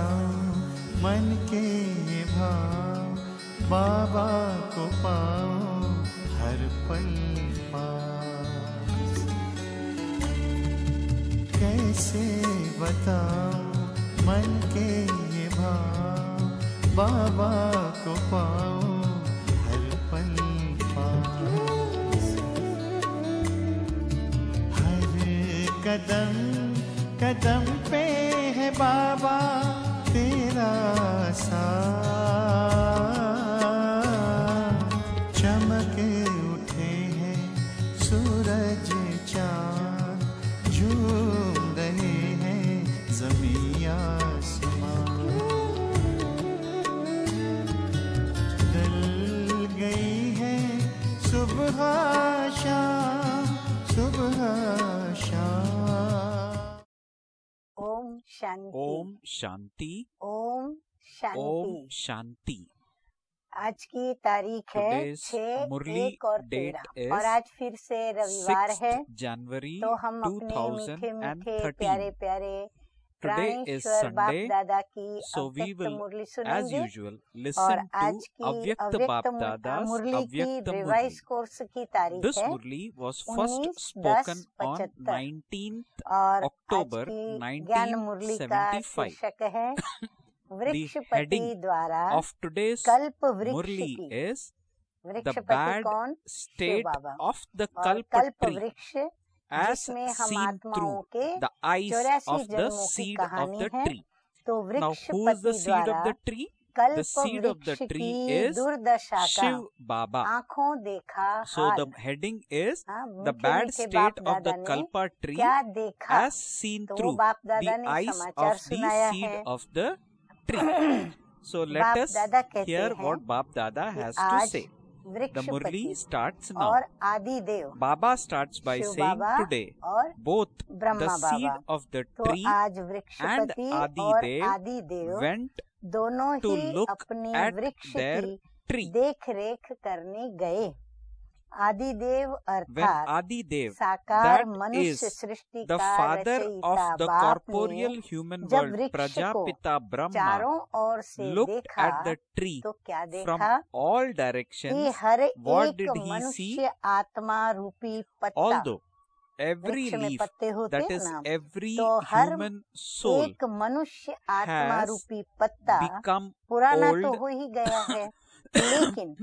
बताऊं मन के ये भाव, बाबा को पाऊं हर पल पास। कैसे बताऊं मन के ये भाव, बाबा को पाऊं हर पल पास। हर कदम कदम पे है बाबा तेरा साथ, चमके उठे हैं सूरज चांद, झूम रहे हैं ज़मीं आसमां। ढल गई है सुबह शाम, सुबह शाम। ओम शांति। ओम शांति। ओम शांति। ओम शांति। आज की तारीख है Today's 6, मुरली 1 और date 13 is और आज फिर से रविवार है, 6th January तो हम अपने मीठे मीठे प्यारे 2013. प्यारे Today is प्राणेश्वर बाप Sunday, दादा की so we अव्यक्त will, मुरली as सुनेंगे usual, और listen आज to की Avyakta अव्यक्त Bap Dada's मुरली की Avyakta रिवाइज Murli. कोर्स की तारीख This है Murli was first 19/10/75 spoken on 19th और October आज की ज्ञान मुरली का 1975. शीर्षक है The वृक्षपति heading द्वारा of today's कल्प वृक्ष Murli की। is The वृक्षपति Bad कौन? Shiv State Baba. of the और Kalpa कल्प Tree वृक्ष as जिसमें हम seen आत्माओं through के the eyes 84 of the जन्मों की seed of कहानी the है। tree. तो Now, who is the वृक्षपति seed of द्वारा the tree? The कल्प seed of the वृक्ष tree की is दुर्दशा का Shiv Baba. आंखों देखा So hall. the heading is हाँ, the मीठे bad मीठे state बाप of the दादा ने Kalpa tree क्या देखा, as seen तो वो through बाप the दादा ने eyes समाचार of the सुनाया seed है। of the tree. So let बाप us दादा कहते hear हैं what Bap Dada कि has to आज say. The वृक्षपति Murli starts now. और आदि देव Baba starts by Shiv saying Baba today और both Brahma the seed Baba. of the तो tree आज and वृक्षपति Adi और Dev आदि देव went दोनों to ही look अपने at वृक्ष their की tree. देख रेख करने गए। आदि देव When अर्थात Adi Dev, साकार that मनुष्य is सृष्टि the का father रचयिता of the बाप corporeal ने human जब world, वृक्ष को Prajapita Brahma, चारों ओर से looked देखा at the tree तो क्या from देखा all कि directions. हर What एक did he see? मनुष्य आत्मा रूपी पत्ता, Although every वृक्ष में leaf, पत्ते होते that हैं is ना, every तो हर human soul, एक मनुष्य आत्मा has रूपी पत्ता become पुराना तो old, हो ही गया है, लेकिन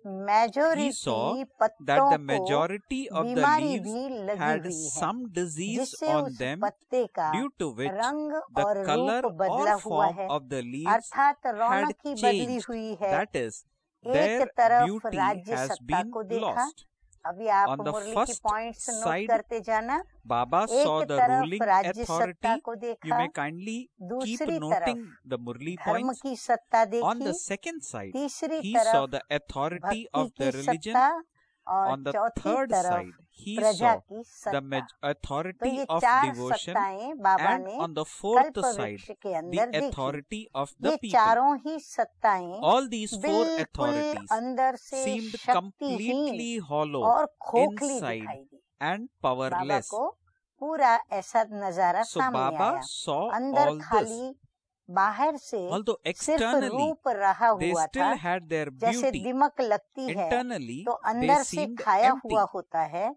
he saw मेजोरिटी that पत्तों the को majority of the बीमारी leaves भी लगी had हुई है, some disease जिससे on उस them, पत्ते का due to which रंग the और color रूप बदला or हुआ form है, of the leaves अर्थात had रौनक की बदली changed. हुई है। That is, एक their तरफ beauty राज्य has सत्ता been को देखा। lost. अभी आप On the मुरली की first पॉइंट्स नोट side, करते जाना। Baba saw एक the तरफ ruling राज्य सत्ता authority. को You देखा, may kindly keep दूसरी noting तरफ the Murli धर्म points. की सत्ता On the देखी, second side, तीसरी he saw तरफ the authority भक्ति of the की religion. सत्ता और On the चौथी third तरफ side, he प्रजा saw की the सत्ता। तो authority ये of चार devotion. सत्ताएं बाबा And ने on the fourth कल्प side, वृक्ष के the अंदर देखी। authority of ये the people. चारों ही सत्ताएं All these four बिल्कुल authorities अंदर से seemed शक्तिहीन completely hollow और खोखली inside दिखाई दी। and Baba powerless. को पूरा ऐसा नजारा So सामने Baba आया। saw अंदर all this. खाली, बाहर से Although सिर्फ externally रूप रहा they हुआ still था, had their जैसे beauty, दिमक लगती है internally तो they अंदर से seemed खाया empty. हुआ होता है,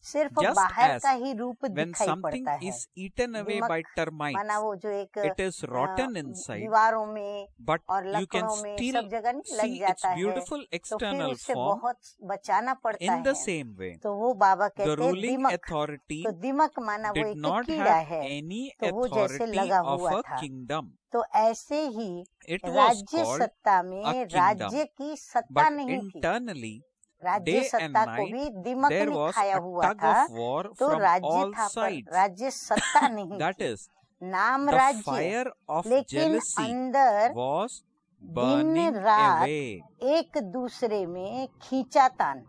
सिर्फ Just बाहर as का ही रूप when दिखाई something पड़ता है। is eaten away दिमक by termites, माना वो जो एक it is rotten inside, दीवारों में but और you can लकड़ों में still सब जगह नहीं लग see its जाता है, beautiful तो फिर external उससे form. बहुत बचाना पड़ता In the है। same way, तो वो बाबा the कहते हैं ruling दिमक। authority तो दिमक माना वो did एक not कीड़ा have है, any तो वो जैसे authority लगा of हुआ a था। kingdom. तो ऐसे ही It was राज्य called सत्ता a में kingdom. राज्य की सत्ता But नहीं थी। internally, राज्य day and सत्ता को night, भी दिमक there ने was खाया a हुआ tug था, of war तो from राज्य all था पर sides. राज्य सत्ता नहीं That थी। is, नाम the राज्य, fire of लेकिन jealousy अंदर was दिन burning रात away. एक दूसरे में खींचातान,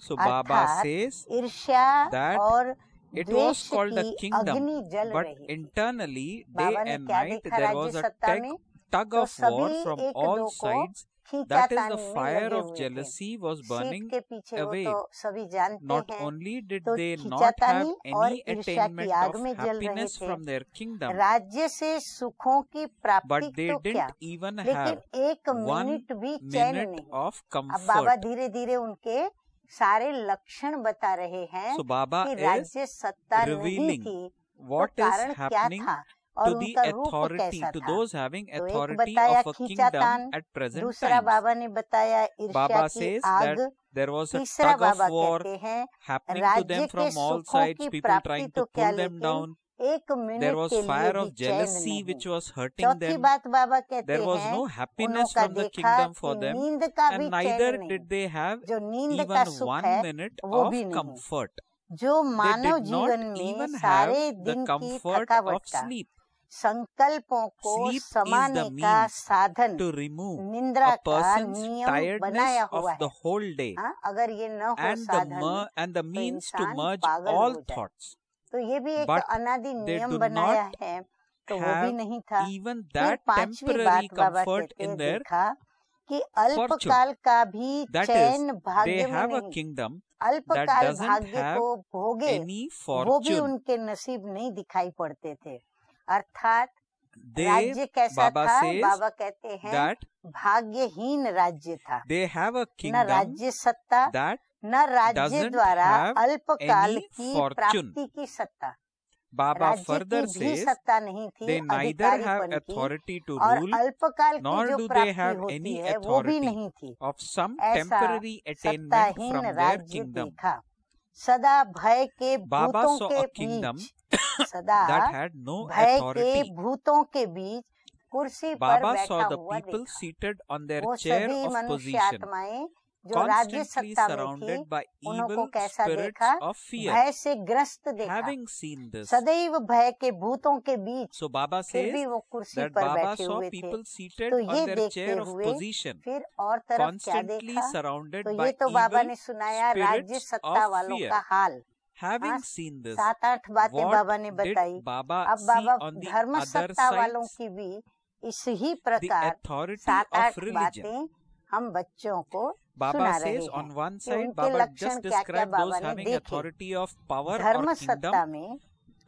So Baba अर्थात says ईर्ष्या that और it was द्वेष called a की kingdom, अग्नि जल but रही थी। internally, day बाबा ने and क्या night, देखा there राज्य was a सत्ता tug में? tug तो of war सभी from एक all दो को sides, that is the खींचातानी में fire लगे of हुए थे। jealousy was सीट burning के पीछे वो away. तो सभी जानते Not हैं, only did तो they not have खींचातानी और any ईर्ष्या की attainment आग of में जल रहे happiness थे। from their kingdom, राज्य से सुखों की but प्राप्ति they तो क्या, didn't even have लेकिन एक 1 मिनट भी चैन minute नहीं। of अब बाबा comfort. धीरे धीरे उनके सारे लक्षण बता रहे हैं So Baba कि is राज्य सत्ता नहीं revealing थी, तो what is कारण क्या happening था और to the उनका रूप authority, कैसा to था। those having तो एक authority बताया of a kingdom खींचातान, at present दूसरा times. बाबा ने बताया ईर्ष्या Baba की says आग, that there was a तीसरा tug of बाबा war कहते हैं happening to राज्य them के from all सुखों sides, की people प्राप्ति trying तो to क्या, pull them लेकिन down. एक There मिनट was के लिए fire भी of चैन jealousy नहीं। which was hurting चौथी them. बात बाबा कहते There was हैं no happiness उनका from the देखा kingdom कि for them, नींद का भी and चैन neither नहीं, did they have जो नींद का even सुख 1 है minute वो of भी नहीं, comfort. जो They मानव did not जीवन में even have सारे the दिन की comfort थकावट of का, sleep. संकल्पों को Sleep is समाने the का means साधन to remove निंद्रा a का person's नियम tiredness बनाया of हुआ the है। whole day, हाँ, अगर ये न हो and साधन the तो means to इंसान merge पागल all हो जाए। thoughts. तो ये भी एक But अनादि they नियम do बनाया not है, तो वो भी have नहीं था। even फिर that पांचवी temporary बात बाबा comfort कहते in हैं, their देखा कि fortune. अल्पकाल का भी That is, चैन they भाग्य में have a नहीं, kingdom that अल्पकाल doesn't भाग्य have को भोगे any वो भी fortune. उनके नसीब नहीं दिखाई पड़ते थे। अर्थात They, राज्य कैसा Baba था, says बाबा कहते हैं that भाग्यहीन राज्य था, they have a न kingdom राज्य सत्ता, that न राज्य doesn't द्वारा have अल्पकाल any की fortune. प्राप्ति की सत्ता, Baba राज्य further की भी says सत्ता नहीं थी, they neither have अधिकारीपन की, authority to और rule, अल्पकाल की nor जो do they प्राप्ति have होती any है वो भी authority नहीं थी। of some ऐसा temporary attainment सत्ताहीन from their राज्य kingdom. देखा, सदा भय के Baba भूतों saw के a kingdom बीच, सदा that had no भय के authority. भूतों के बीच कुर्सी पर Baba बैठा saw the हुआ people देखा। seated on their वो chair सभी of मनुष्य position, आत्माएं जो राज्य constantly सत्ता में थी, surrounded by उनको evil कैसा spirits देखा, of fear. भय से ग्रस्त देखा। Having seen this, सदैव भय के भूतों के बीच so Baba फिर says भी वो कुर्सी that पर Baba बैठे saw हुए थे। people seated तो on ये their देखते chair of हुए position, फिर और तरफ क्या constantly देखा, surrounded तो by ये तो बाबा evil ने सुनाया राज्य spirits सत्ता of वालों fear. का हाल। Having seen this, 7-8 बातें what बाबा ने did बताई। Baba अब see बाबा on the धर्म other सत्ता वालों sides? की भी इसी The प्रकार authority 7-8 of religion. बातें हम बच्चों को Baba सुना says रहे on हैं one कि side, उनके Baba लक्षण just क्या क्या described those बाबा ने having देखे। authority of power धर्म or सत्ता kingdom. में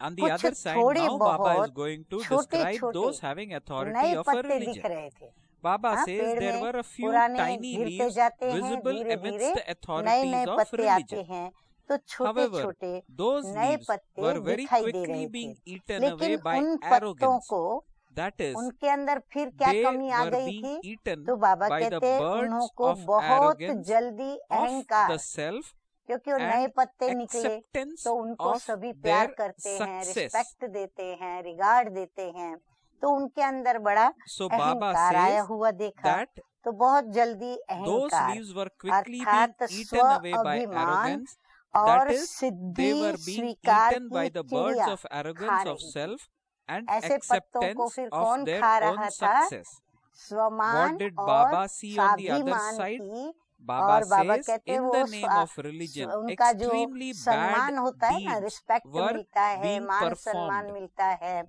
On the कुछ other side, थोड़े now Baba is बहुत going to छोटे describe छोटे those having authority नए of a पत्ते दिख religion. रहे थे। Baba हाँ, says पेड़ there में were a few पुराने tiny गिरते leaves जाते हैं, visible धीरे amidst धीरे the नए authorities नए of पत्ते आते religion. हैं, तो छोटे However, छोटे those नए leaves पत्ते were very दिखाई दे quickly रहे थे। being eaten away लेकिन by उन पत्तों arrogance. को That is, उनके अंदर फिर क्या they कमी आ were गई being थी, eaten तो बाबा by the कहते birds उनको of बहुत arrogance, जल्दी of अहंकार, the self, क्योंकि वो नए and पत्ते निकले acceptance तो उनको of सभी प्यार their करते हैं, success. रिस्पेक्ट देते हैं, रिगार्ड देते हैं, तो उनके अंदर बड़ा So Baba अहंकार आया says हुआ देखा। that तो बहुत जल्दी those अहंकार leaves were quickly being अर्थात eaten स्व away by अभिमान arrogance. और That is, Siddhi they were being स्वीकार eaten by की the birds चिड़िया of खा arrogance of रही थी। self and ऐसे पत्तों को acceptance फिर of कौन their खा own रहा था? success. स्वमान What did और Baba see on the other स्वाभिमान side? की, Baba और बाबा says कहते in वो the name of religion, उनका जो extremely सम्मान bad होता है ना, deeds रिस्पेक्ट were मिलता है, being मान सम्मान performed. मिलता है,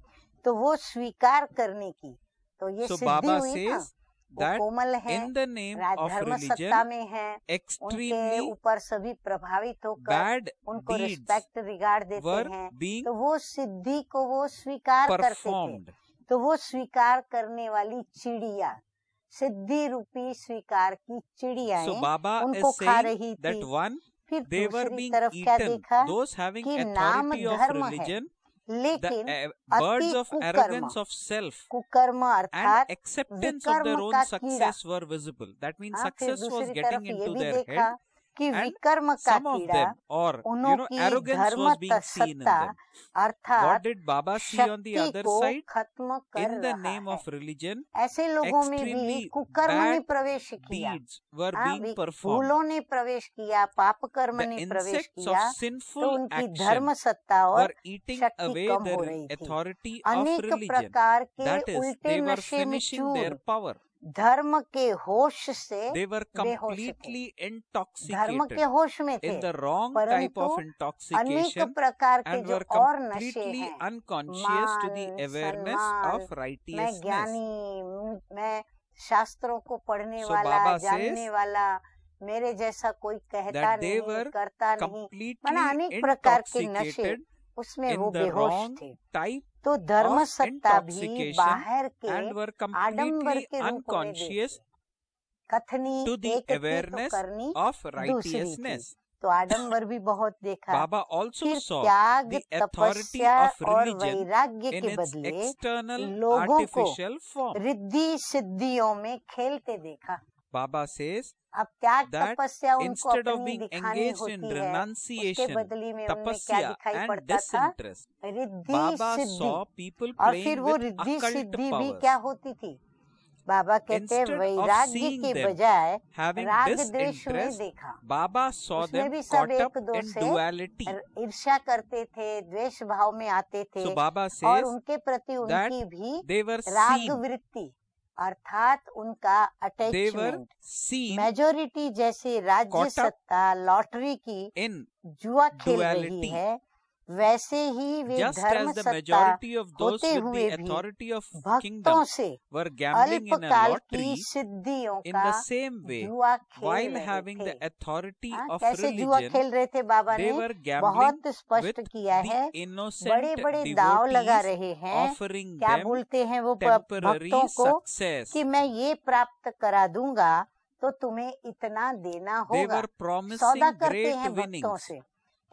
तो वो स्वीकार करने की, तो ये So सिद्धि Baba हुई ना, says वो that कोमल है, in the name of धर्म सत्ता religion, में है, उनके extremely ऊपर सभी प्रभावित होकर bad उनको deeds रिस्पेक्ट रिगार्ड देते were हैं, being तो वो सिद्धि को वो स्वीकार करते थे। performed. तो वो स्वीकार करने वाली चिड़िया, सिद्धि रूपी स्वीकार की चिड़ियाएं So Baba उनको is खा saying रही that थी। one, फिर they were दूसरी being तरफ क्या eaten, देखा those having कि नाम authority of धर्म है, religion, लेकिन the अति birds of कुकर्म, arrogance of self कुकर्म and अर्थात acceptance of their विकर्म own का कीड़ा। success were visible. That means हाँ, फिर success was दूसरी getting तरफ ये into भी their देखा head, कि and विकर्म का some of कीड़ा them, or उनकी arrogance धर्म was being seen in सत्ता them. अर्थात What did Baba see on the शक्ति other को side? खत्म कर In the रहा name है। of religion, ऐसे लोगों में भी extremely कुकर्म ने bad प्रवेश किया, deeds were हाँ, being performed. भूलों ने प्रवेश किया, पाप कर्म The ने प्रवेश insects किया, of तो sinful उनकी action धर्म सत्ता और were eating शक्ति away कम the हो रही थी। authority of अनेक religion. प्रकार के That is, उल्टे they were नशे में finishing their चूर power. धर्म के होश से They were बेहोश थे, completely धर्म intoxicated के होश में थे, in the wrong type परंतु of अनेक intoxication प्रकार के and जो were और नशे completely हैं, unconscious to the मान, awareness सम्मान, of मैं righteousness. ज्ञानी, मैं शास्त्रों को पढ़ने So वाला, Baba जानने says वाला, मेरे जैसा कोई कहता that they नहीं, were करता नहीं, completely माना अनेक प्रकार के नशे intoxicated उसमें वो in the बेहोश wrong थे। type तो धर्म of सत्ता भी intoxication बाहर के and were आडंबर completely के रूप में unconscious देखी। कथनी to the एक थी तो awareness करनी of दूसरी थी। righteousness. तो आडंबर भी बहुत देखा। Baba also फिर saw त्याग, the authority तपस्या of और religion वैराग्य in के its बदले external लोगों को artificial form. रिद्धि सिद्धियों में खेलते देखा। Baba says अब त्याग that तपस्या उनको instead of अपनी being दिखानी engaged in होती है, उसके renunciation, बदले में उनमें क्या tapasya दिखाई and पड़ता था? disinterest, रिद्धि Baba सिद्धि। saw people और फिर playing वो with रिद्धि occult सिद्धि भी powers. क्या होती थी? बाबा कहते हैं Instead of वैराग्य seeing के them बजाय having राग द्वेष में disinterest, देखा। Baba saw उसमें them भी सब caught up एक दो in से duality. ईर्ष्या करते थे, द्वेष भाव में आते थे, So Baba और says उनके प्रति that उनकी भी they were राग seen, वृत्ति अर्थात उनका they were attachment. seen majority जैसे राज्य caught up सत्ता लॉटरी की in जुआ खेल रही duality. है, वैसे ही वे Just धर्म as the सत्ता majority of those होते with हुए the भी authority of भक्तों kingdom से were gambling in a अल्पकाल की lottery, सिद्धियों in का the same way, जुआ खेल while रहे having थे। the authority हाँ, of कैसे जुआ religion, खेल रहे थे? बाबा they ने were gambling बहुत स्पष्ट with किया है। the innocent बड़े बड़े दाव लगा devotees, रहे हैं। offering क्या them बोलते हैं वो temporary भक्तों को success. कि मैं ये प्राप्त करा दूंगा तो तुम्हें इतना देना They होगा। were promising सौदा करते great हैं भक्तों winnings. से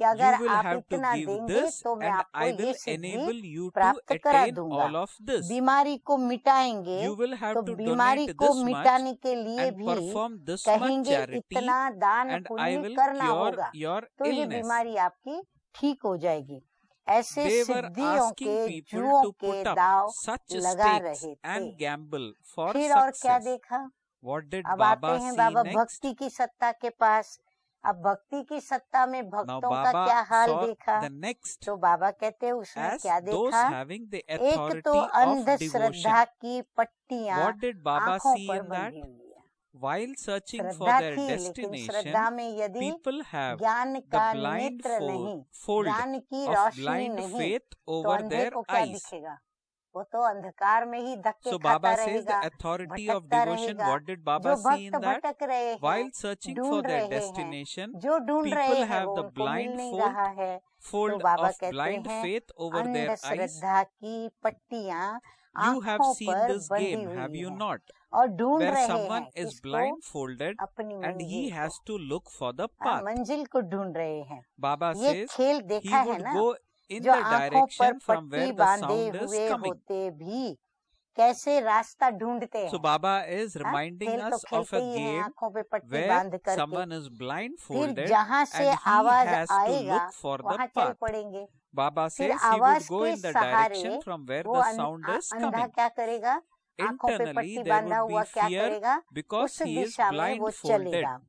कि अगर You will आप have to इतना give देंगे this तो मैं and आपको I ये will Siddhi enable you to प्राप्त करा attain दूंगा। all of this. बीमारी को मिटाएंगे You will have तो to बीमारी donate को this much मिटाने के लिए and भी perform this much कहेंगे charity इतना दान and I पुण्य will करना cure होगा your तो ये illness. बीमारी आपकी ठीक हो जाएगी। ऐसे They were सिद्धियों asking के people जुओं to के put up दाव such लगा stakes रहे थे। and gamble for फिर और क्या success. देखा? What did अब आते Baba हैं see बाबा next? भक्ति की सत्ता के पास। अब भक्ति की सत्ता में Now भक्तों का Baba क्या हाल saw देखा? the next तो बाबा कहते हैं उसमें as क्या those देखा? having the एक authority तो of अंधश्रद्धा devotion. की पट्टियां What did Baba आंखों see पर in that? बंधी हुई है। While searching for Shraddha their थी, लेकिन destination, श्रद्धा में यदि people have ज्ञान the का blind नेत्र नहीं, fold ज्ञान की of रोशनी blind नहीं, faith तो over अंधे their को क्या eyes. दिखेगा? वो तो अंधकार में ही धक्के So खाता Baba says the रहेगा, authority of भटकता devotion. रहेगा। What did जो Baba see भक्त in that? भटक रहे हैं, While searching for ढूंढ their रहे हैं, destination, जो ढूंढ रहे people हैं have वो the उनको मिल blind नहीं fold रहा है। तो fold बाबा of कहते blind हैं faith over their eyes. अंधश्रद्धा की पट्टियां You have आंखों seen पर this बंधी game, have हुई you हैं not? और ढूंढ Where रहे someone हैं is किसको? blindfolded अपनी and he मंजिल has को, to look for the हाँ, path. मंजिल को ढूंढ रहे हैं। Baba ये says खेल he देखा है would ना, go in जो the आंखों पर direction from पट्टी where the बांधे sound is हुए coming. होते भी कैसे रास्ता ढूंढते So हैं। Baba is हाँ, reminding खेल तो us of खेलते a ही हैं game आंखों पे पट्टी where बांध करके। someone is फिर blindfolded जहाँ से and he आवाज has to आएगा look for the वहाँ चल path. पड़ेंगे। Baba फिर says he would आवाज go के in the सहारे direction from where वो the sound is अंधा coming. क्या करेगा? आंखों पे Internally पट्टी there बांधा would हुआ be क्या fear करेगा? because उस he is दिशा में वो blindfolded. चलेगा।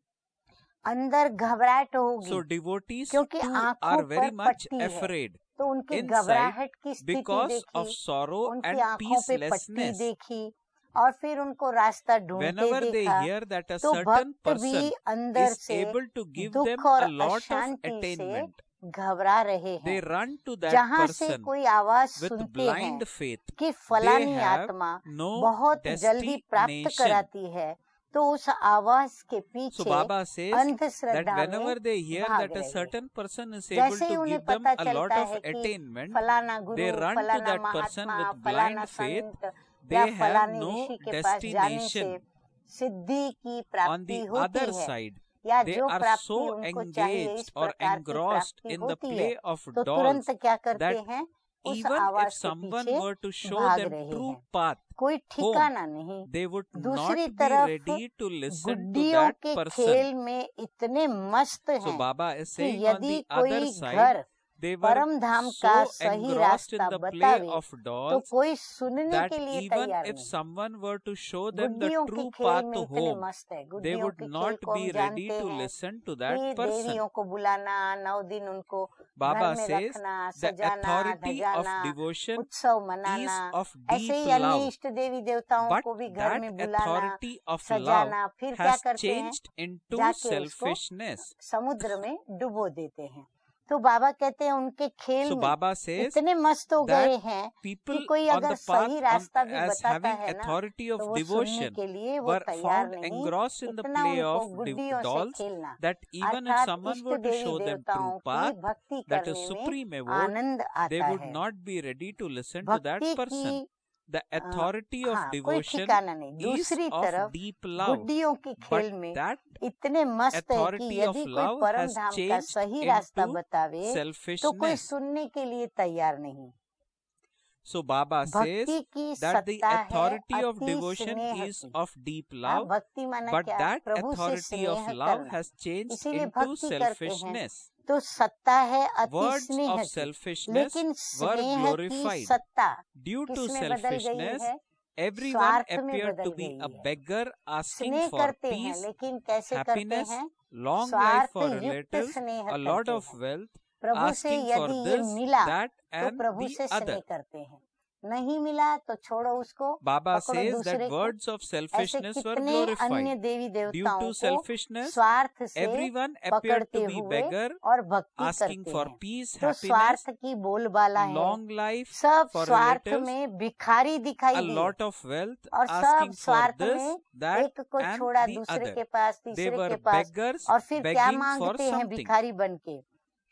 अंदर घबराहट होगी So devotees क्योंकि too आंखों are very पर much पट्टी है। afraid तो उनकी inside घबराहट की स्थिति because of देखी, sorrow उनकी and आंखों पे पट्टी peacelessness. देखी और फिर उनको रास्ता ढूंढते Whenever they देखा। hear that a तो certain भक्त भी person अंदर is से able to give दुख them और a lot of अशांति से attainment, घबरा रहे they हैं। run to that जहाँ से person कोई आवाज with सुनते हैं blind faith. कि They फलानी have आत्मा no बहुत जल्दी प्राप्त destination. कराती है, तो उस आवाज के So पीछे Baba says that अंधश्रद्धा whenever में they hear भाग that a रहे हैं। certain person is able जैसे ही to उन्हें give them पता a lot चलता of है कि attainment, फलाना they गुरु, run to फलाना that person महात्मा, with फलाना blind faith. संत They या have फलाने no ऋषि के पास जाने से destination. सिद्धि की On प्राप्ति the होती other है, side, या they जो are प्राप्ति so उनको चाहिए इस engaged or प्रकार की engrossed प्राप्ति in the होती है, play of तो dolls तुरंत क्या करते that हैं? उस even if आवाज के someone पीछे were to show भाग them रहे true हैं। path कोई home, ठिकाना नहीं। they would not दूसरी be तरफ ready to listen to गुड्डियों that के person. खेल में इतने मस्त So हैं Baba is कि saying on यदि the other कोई side, घर they were परम धाम का so सही engrossed in रास्ता the play बतावे of तो dolls कोई सुनने that के लिए even तैयार if नहीं। someone were to show them the गुड्डियों के true खेल path में to इतने home, मस्त है। they गुड्डियों would के खेल not को हम be ready जानते to हैं listen to कि that person. देवियों को बुलाना, 9 दिन उनको Baba घर में says रखना, the सजाना, authority of धजाना, devotion उत्सव is मनाना, of ऐसे deep ही अन्य love. इष्ट देवी देवताओं But को भी घर that में बुलाना, authority of love सजाना, फिर क्या has करते हैं? changed into जाके उसको selfishness. समुद्र में डुबो देते हैं। तो बाबा कहते हैं उनके खेल So में Baba says इतने मस्त हो that गए हैं कि people कोई on अगर the path सही रास्ता भी as बताता having है ना authority तो of वो सुनने devotion के लिए वो were तैयार found नहीं। engrossed in the इतना play उनको of गुड्डियों से dolls खेलना, that even if अर्थात someone इष्ट were to Devi show them देवताओं true की path भक्ति that is करने में supreme abode, आनंद they आता would है। not be ready to listen to that भक्ति person. की The authority of हाँ, कोई devotion ठिकाना नहीं। is दूसरी of तरफ deep love, गुड्डियों की but खेल में that इतने मस्त है कि authority of यदि कोई love परम has धाम का changed सही रास्ता into बतावे तो कोई selfishness. सुनने के लिए तैयार नहीं। So Baba says भक्ति की that the सत्ता है authority of अति devotion स्नेह is की। of deep हाँ, love, भक्ति माना but क्या? that प्रभु से authority of स्नेह love करना, has changed इसीलिए into भक्ति करते हैं। selfishness. तो सत्ता है अति Words स्नेह of की, selfishness लेकिन were स्नेह की glorified. सत्ता Due to किसमें बदल गई selfishness, है? everyone स्वार्थ में appeared बदल to be गई a है। beggar asking स्नेह for करते हैं peace, लेकिन कैसे करते happiness, हैं? long life स्वार्थ for युक्त relatives, स्नेह a lot करते of हैं। wealth, प्रभु से asking for यदि ये this, मिला that तो and प्रभु the से स्नेह other. करते हैं, नहीं मिला तो छोड़ो उसको, Baba पकड़ो says दूसरे that को। words of ऐसे selfishness were कितने अन्य glorified. देवी Due देवताओं to को selfishness, स्वार्थ से everyone appeared पकड़ते to be हुए beggar, और भक्ति asking करते for हैं। peace, तो happiness, स्वार्थ की बोलबाला है, long life सब for स्वार्थ relatives, में भिखारी दिखाई a दिए lot of wealth, और सब asking for स्वार्थ this, में that एक को and छोड़ा the दूसरे other. के पास, They तीसरे were के पास, beggars और फिर क्या begging for मांगते हैं something. भिखारी बन के?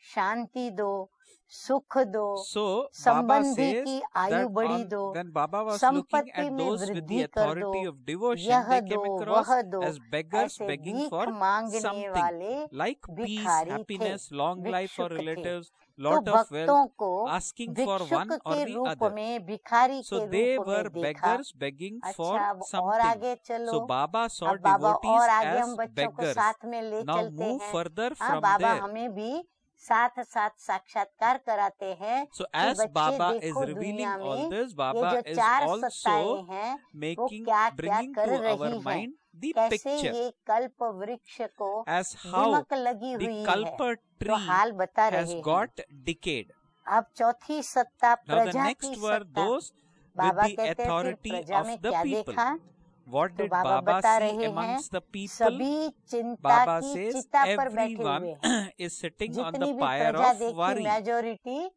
शांति दो, सुख दो, So Baba संबंधी says की आयु that बढ़ी दो, when Baba was looking संपत्ति at में those with वृद्धि the कर दो, authority of devotion, यह they दो came across वह दो, as beggars ऐसे begging भीख for मांगने something वाले like peace, भिखारी थे, happiness, long life for भिक्षुक थे। relatives, तो lot of भक्तों wealth, को asking for भिक्षुक one or के the रूप other. में, भिखारी So के they रूप में were देखा। beggars begging for अच्छा, अब और something. आगे चलो। So Baba saw अब बाबा devotees और आगे as हम बच्चों को beggars. साथ में ले Now चलते move हैं। further हाँ, from बाबा there. हमें भी साथ साथ साक्षात्कार कराते हैं So कि as बच्चे Baba is देखो revealing दुनिया all में this, ये Baba जो is चार also सत्ताएं हैं वो making, क्या क्या bringing कर to रही our हैं, mind the कैसे picture ये कल्प वृक्ष को as how दीमक लगी the हुई है, Kalpa तो tree हाल बता has रहे हैं। got decayed. अब चौथी सत्ता Now the प्रजा next की were सत्ता। those with बाबा the कहते हैं फिर authority प्रजा of में the क्या people. देखा? What तो did बाबा Baba बता see रहे हैं amongst the people? सभी चिंता Baba की says चिता पर बैठे everyone हुए हैं। is sitting on जितनी the भी pyre प्रजा of देखी worry. मेजोरिटी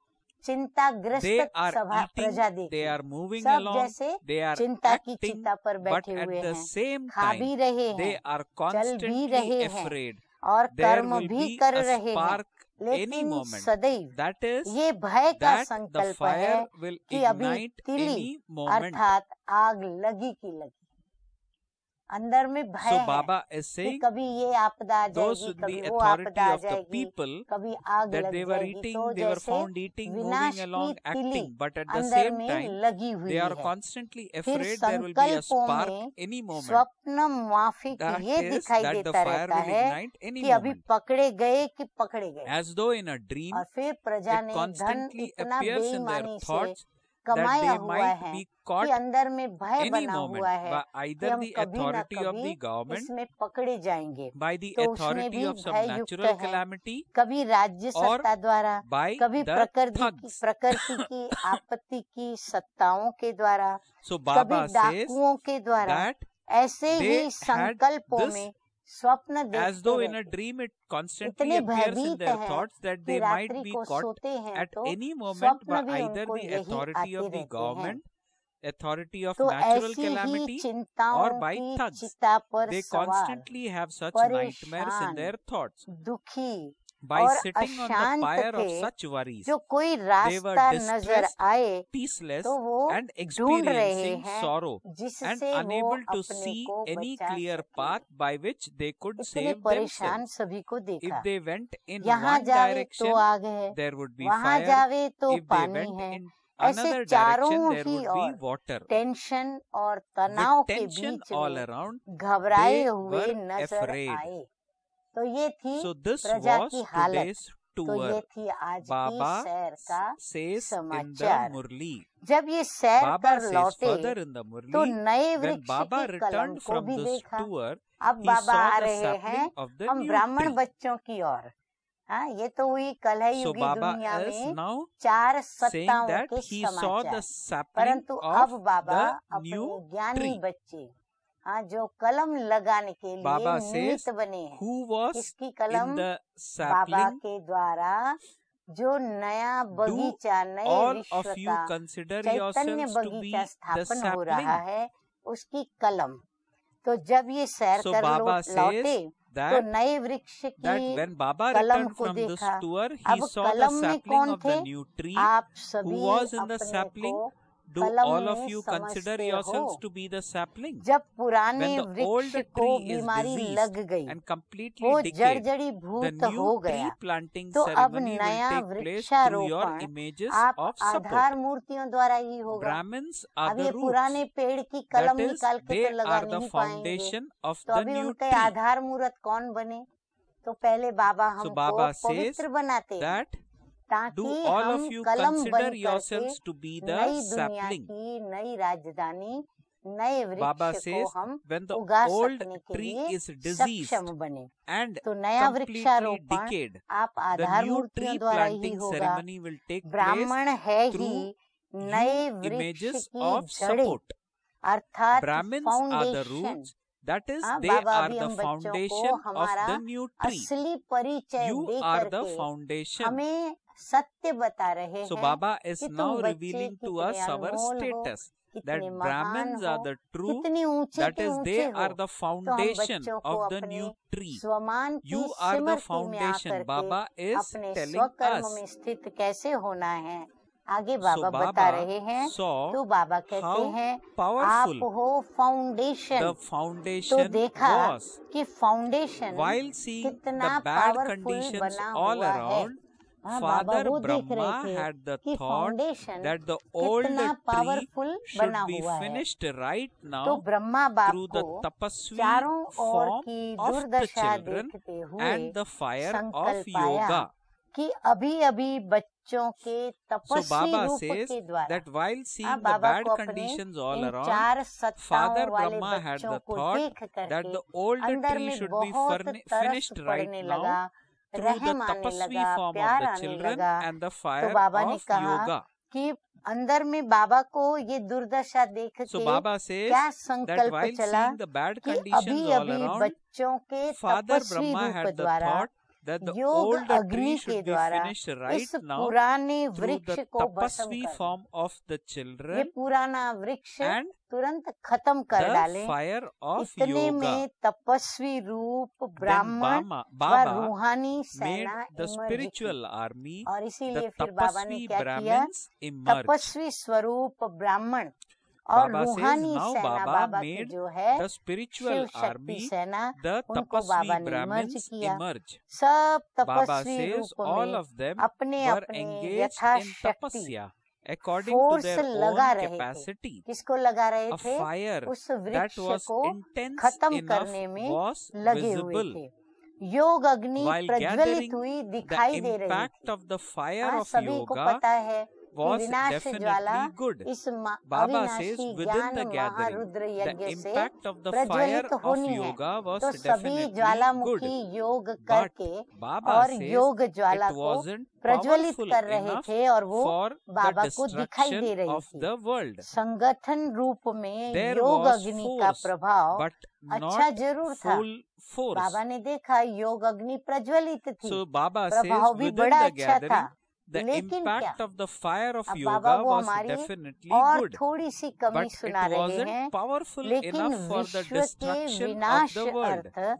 चिंताग्रस्त They are सभा eating, प्रजा they देखी, are moving सब along, जैसे they are चिंता की acting, चिता पर but बैठे at हुए the हैं, same खा time भी रहे they हैं, are चल भी constantly रहे हैं afraid. और There कर्म will भी be कर a रहे हैं, spark any लेकिन moment. सदैव That is ये भय का that the संकल्प है fire will कि अभी ignite तिली any moment. अर्थात आग लगी की लगी, अंदर में भय So है Baba is कि saying कभी ये आपदा आ those जाएगी, with कभी the वो authority आपदा आ of the जाएगी, people कभी आग that लग they were जाएगी। eating, तो they were जैसे found eating, विनाश moving along, की तिली acting, but at the अंदर same में time लगी हुई they are है। constantly फिर afraid there will be a संकल्पों spark में any moment. स्वप्न माफिक That ये is दिखाई that the देता fire रहता will है ignite any कि अभी moment. पकड़े गए कि पकड़े गए, As though in a dream, और फिर प्रजा it ने धन constantly इतना appears in their बेईमानी से thoughts that कमाया they हुआ might है be कि caught अंदर में भय any बना moment हुआ है by कि either हम the कभी न authority of कभी the government, इसमें पकड़े जाएंगे, by the तो उसमें authority भी of some भय युक्त natural है, calamity, कभी राज्य और सत्ता द्वारा, by कभी the thugs. प्रकृति की आपत्ति की सत्ताओं के द्वारा, So कभी Baba says डाकुओं के द्वारा, that ऐसे they ही had संकल्पों this में स्वप्न as देखते though in a रहते, dream it constantly इतने appears in भयभीत their हैं thoughts that कि they might रात्रि be को caught सोते हैं at तो any moment स्वप्न by भी either उनको the यही authority आते of the रहते हैं। government, authority of तो natural ऐसी ही calamity, चिंताओं or by की thugs. चिता पर They सवार, constantly have such nightmares in परेशान, their thoughts. दुखी By और sitting on the अशांत pyre of थे, such worries, जो कोई they were रास्ता नजर distressed, आए peaceless, तो वो and ढूंढ रहे experiencing हैं, sorrow, and जिससे वो unable to अपने see को any बचा clear सके। path by which they could इतने save परेशान themselves. सभी को If देखा, they went in यहाँ one जावे direction, तो आग है, there would be वहाँ fire. जावे तो If they पानी went है, in ऐसे another चारों direction, there ही would be ओर water. टेंशन और तनाव With के tension बीच all में around, घबराए they हुए were नजर afraid. आए। तो ये थी So this प्रजा was की हालत। today's तो tour. ये थी आज की Baba सैर का says in the समाचार। Murli. जब ये सैर Baba कर says लौटे further in the तो Murli, नए when वृक्ष Baba की कलम returned को from भी this देखा। tour, अब he Baba uh saw the रहे हैं sapling of the हम new ब्राह्मण tree. बच्चों की ओर। हाँ, ये तो हुई कलह So युगी Baba दुनिया is में now चार saying सत्ताओं that के he saw the समाचार, sapling परंतु of अब बाबा the अपने new ज्ञानी tree. बच्चे, हाँ, जो कलम लगाने के लिए Baba निमित्त says बने हैं, who was इसकी कलम in the बाबा sapling के द्वारा जो नया बगीचा नए all विश्व of you का consider Chaitanya yourselves to be बगीचा the स्थापन हो sapling? रहा है, उसकी कलम। तो जब ये सैर So कर Baba लौटे says तो that नए वृक्ष that की when Baba कलम returned को from this देखा। tour, he अब saw the कलम में sapling कौन of the थे? new tree. आप Who सभी was in the अपने sapling? को Do कलम all of में you consider समझते yourselves हो। to be the sapling? जब पुराने When the old वृक्ष को tree is बीमारी diseased लग गई, and completely वो decayed, जर्जरी the भूत new हो tree गया, planting तो अब ceremony will नया take place through your वृक्षारोपण images आप of support. आधार मूर्तियों द्वारा ही होगा। Brahmins are अब the ये roots. पुराने पेड़ की That कलम is, निकाल के they तो लगा are the नहीं पाएंगे, foundation of तो the अभी new उनके tree. आधार मूर्त कौन बने? तो पहले बाबा So हमको Baba पवित्र says बनाते हैं, that ताकि do all हम of you कलम consider बन करके yourselves to be the नई दुनिया sapling. की नई राजधानी नए Baba वृक्ष को says हम when the उगा old सकने के tree लिए is diseased सक्षम बने। and तो नया completely वृक्षारोपण decayed, आप the आधार new मूर्तियों tree द्वारा ही planting होगा। ceremony will take place ब्राह्मण है ही through नए new वृक्ष images की of जड़ें, support. अर्थात Brahmins are the foundation. roots, that is, हाँ, they बाबा are अभी the हम बच्चों को foundation of हमारा the new tree. असली परिचय You दे are the करके foundation. हमें सत्य बता रहे So हैं Baba is कि तुम now बच्चे revealing to कितने us our अनमोल हो, status, that कितने महान Brahmins are हो, the true, कितने ऊंचे that के is, ऊंचे they हो। are the तो हम foundation बच्चों को of the अपने new tree. स्वमान की You are the सिमरती में foundation. आकर के Baba is अपने telling स्वकर्म us. में स्थित कैसे होना है, आगे So बाबा बता Baba रहे हैं। saw तो बाबा कहते how हैं आप powerful हो फाउंडेशन। the तो foundation देखा was. कि फाउंडेशन While seeing कितना the bad पावरफुल conditions बना all हुआ है। around, हाँ, बाबा Father वो देख रहे Brahma थे had the कि thought foundation that the old कितना tree पावरफुल should बना be हुआ है। finished right तो now ब्रह्मा बाप through the को tapasvi चारों ओर form की of the दुर्दशा children देखते हुए and the fire of संकल्प आया yoga. कि अभी अभी बच्चों के So तपस्वी Baba रूप says के द्वारा that while हाँ, seeing the बाबा bad को अपने conditions all इन around, चार सत्ताओं Father वाले Brahma had बच्चों the को thought देख that करके the old अंदर tree में should be बहुत तरस finished right पड़ने now लगा, through the रहम आने tapasvi लगा, form of प्यार the आने children लगा। and the तो fire बाबा ने of कहा yoga. कि अंदर में बाबा को ये दुर्दशा देख So के Baba says क्या that संकल्प while चला seeing the bad कि conditions अभी all अभी around, बच्चों के Father तपस्वी Brahma रूप had the द्वारा thought that the योग old अग्नि tree के should be द्वारा finished right इस now पुराने through वृक्ष the को भस्म tapasvi कर form of the ये children पुराना वृक्ष and तुरंत खत्म कर the डालें। fire of इतने yoga. में तपस्वी रूप Then ब्राह्मण व Baba रूहानी made सेना the इमर्ज की spiritual army, और the इसीलिए फिर बाबा ने tapasvi क्या किया, Brahmins emerged. तपस्वी स्वरूप ब्राह्मण और Baba says रूहानी now सेना Baba बाबा की made जो है the शिव spiritual शक्ति army, सेना, the उनको बाबा tapasvi ने इमर्ज Brahmins किया। emerge. सब Baba तपस्वी says रूप all में of them अपने were अपने engaged in यथाशक्ति tapasya according to force their लगा own रहे थे। capacity. किसको लगा रहे A थे? fire उस that वृक्ष was को intense खत्म enough करने में was लगे हुए visible. थे। योग अग्नि While प्रज्वलित gathering हुई the दिखाई दे रही impact थी। of the fire हाँ, of सभी को yoga पता है कि was विनाश ज्वाला definitely good. इस Baba says अविनाशी within ज्ञान the gathering, महारुद्र the यज्ञ से impact of the fire प्रज्वलित of होनी है। yoga was तो सभी definitely ज्वालामुखी good. योग But करके Baba और says योग ज्वाला it को wasn't प्रज्वलित powerful कर रहे enough थे और वो for बाबा the को दिखाई दे destruction रही of थी। the world. संगठन रूप में There योग was अग्नि का force, प्रभाव but अच्छा not जरूर था। full force. बाबा ने देखा योग अग्नि प्रज्वलित थी, So Baba says प्रभाव भी within बड़ा the अच्छा gathering, था, the लेकिन क्या impact of the fire of अब yoga बाबा वो was हमारी definitely और good. थोड़ी सी कमी But it सुना रहे wasn't हैं, powerful लेकिन enough for the विश्व के destruction of विनाश the world. Earth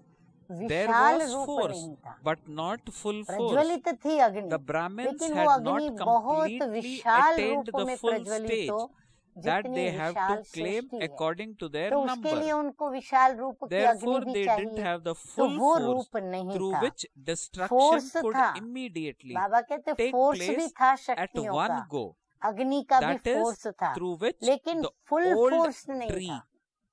There Vishal was रूप force, नहीं था। but not full force. प्रज्वलित थी अग्नि, The Brahmins लेकिन वो had अग्नि not बहुत completely विशाल attained रूप the में full प्रज्वलित stage हो that जितनी they have Vishal to claim सृष्टि है। according to their तो उसके लिए number. उनको विशाल रूप की अग्नि Therefore, भी they didn't चाहिए, have the तो full वो force रूप नहीं through था। which destruction फोर्स could था, immediately बाबा कहते take फोर्स भी place था at शक्तियों one का, go. अग्नि का भी That is फोर्स था, through which लेकिन the फुल old फोर्स नहीं tree था।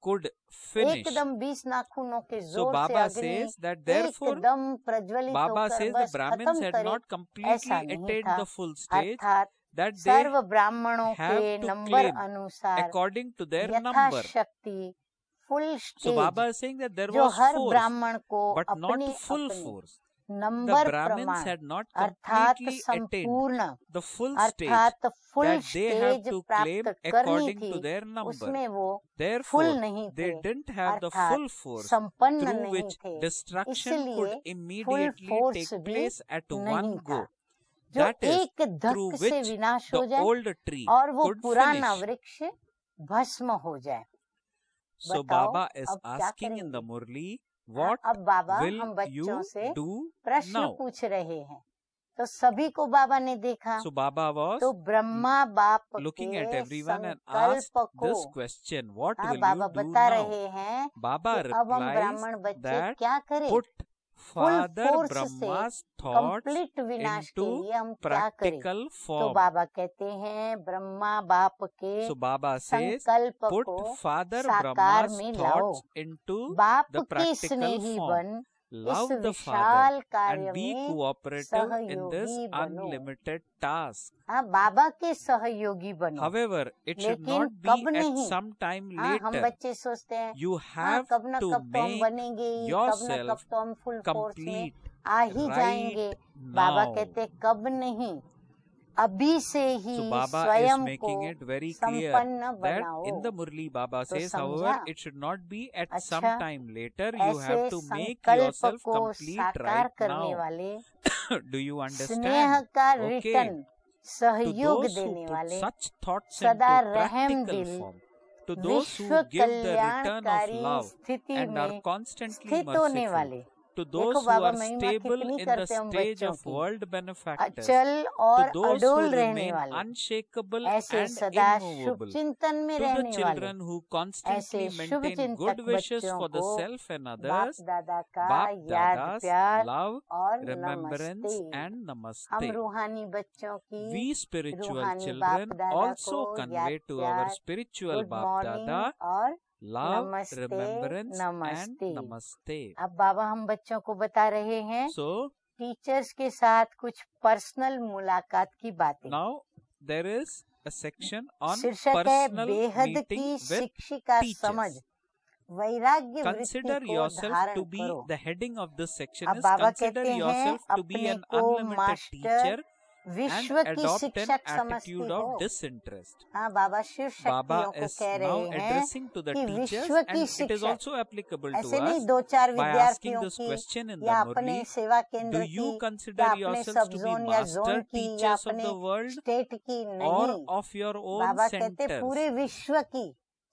could finish. एकदम 20 नाखूनों के So जोर से Baba अग्नि says that therefore एकदम प्रज्वलित Baba होकर says the बस Brahmins खत्म had करे, not completely ऐसा नहीं attained था। the full stage, अर्थात that they सर्व ब्राह्मणों have के to नंबर claim अनुसार according to their number. यथाशक्ति full So Baba stage is saying that there जो was हर force, ब्राह्मण को but not अपने full अपने force. The नंबर Brahmins प्रमाण had not अर्थात completely attained संपूर्ण the full stage अर्थात full that they have stage to प्राप्त claim करनी according to थी, their number. उसमें वो फुल Therefore, नहीं they थे, didn't have the अर्थात full force संपन्न through नहीं which थे, destruction इसलिए could full immediately force take भी place at one नहीं go. था। जो that is एक through धक्क से which विनाश the हो जाए old tree और वो could पुराना finish. वृक्ष भस्म हो जाए। So बताओ Baba is अब क्या asking in the करेंगे? Murli, हाँ, what अब बाबा हम will बच्चों you से do प्रश्न now? पूछ रहे हैं। तो सभी को बाबा ने देखा, So Baba was तो ब्रह्मा बाप looking at के everyone and asked संकल्प को this question, what हाँ will बाबा you do बता now? रहे हैं Baba कि अब हम replies ब्राह्मण बच्चे that क्या करें, put फुल Father फोर्स से Brahma's thoughts कंप्लीट विनाश के into लिए हम क्या करें। practical तो form. बाबा कहते हैं ब्रह्मा बाप के So Baba says, संकल्प put को Father साकार Brahma's में लाओ। thoughts into बाप the के practical स्नेही form. बन इस Love the Father विशाल कार्य and be में cooperative in this सहयोगी बनो। unlimited task. हाँ बाबा के सहयोगी बनो। However, it should लेकिन not कब be at नहीं? some time हाँ हम later. बच्चे सोचते हैं You हाँ have कब न to कब तो हम make बनेंगे ही, कब न कब yourself तो हम फुल फोर्स में complete आ ही जाएंगे। right बाबा now. कहते कब नहीं, अभी से ही So Baba is स्वयं making को it very clear संपन्न that बनाओ। in the Murli Baba तो says, समझा? however, it should not be at some अच्छा, time later. You ऐसे have to make संकल्प yourself को complete साकार right करने now. वाले, Do you स्नेह understand? का Okay. रिटर्न To सहयोग those who देने put वाले, such thoughts सदा into रहम practical दिल, form, to those who विश्व give the return of कल्याणकारी love स्थिति and are में constantly स्थित होने merciful, वाले, to देखो those who बाबा are महिमा stable कितनी in the करते हम stage बच्चों of की, world benefactors, अचल to और those who अडोल रहने remain वाले, unshakable ऐसे and सदा शुभ immovable, चिंतन में to the रहने वाले, children who constantly ऐसे शुभ maintain चिंतक good wishes बच्चों for the को self and बाप others, दादा का Bap याद Dada's प्यार love, और remembrance नमस्ते। and हम namaste. रूहानी बच्चों की We spiritual रूहानी बाप children दादा also को याद convey to our प्यार, spiritual good Bap morning Dada और love, नमस्ते remembrance and नमस्ते। namaste. अब बाबा हम बच्चों को बता रहे हैं So टीचर्स के साथ कुछ पर्सनल मुलाकात की बातें। now there is a section on शीर्षक है personal बेहद meeting की with शिक्षिका समझ, teachers. वैराग्य वृत्ति Consider को yourself धारण to be, करो। the heading of this section अब is बाबा consider कहते हैं yourself to be अपने an को unlimited मास्टर teacher विश्व and की adopt an शिक्षक समझती attitude हो। of disinterest. हाँ बाबा शिव Baba शक्तियों को is कह now रहे हैं addressing to the कि teachers विश्व की and it is शिक्षक also applicable to ऐसे नहीं us दो चार by asking विद्यार्थियों this की question in या the अपने Murli. सेवा केंद्र Do की you या consider अपने yourselves सब to be जोन या जोन master की या teachers of अपने the world स्टेट की or नहीं। of your own बाबा कहते centers? पूरे विश्व की,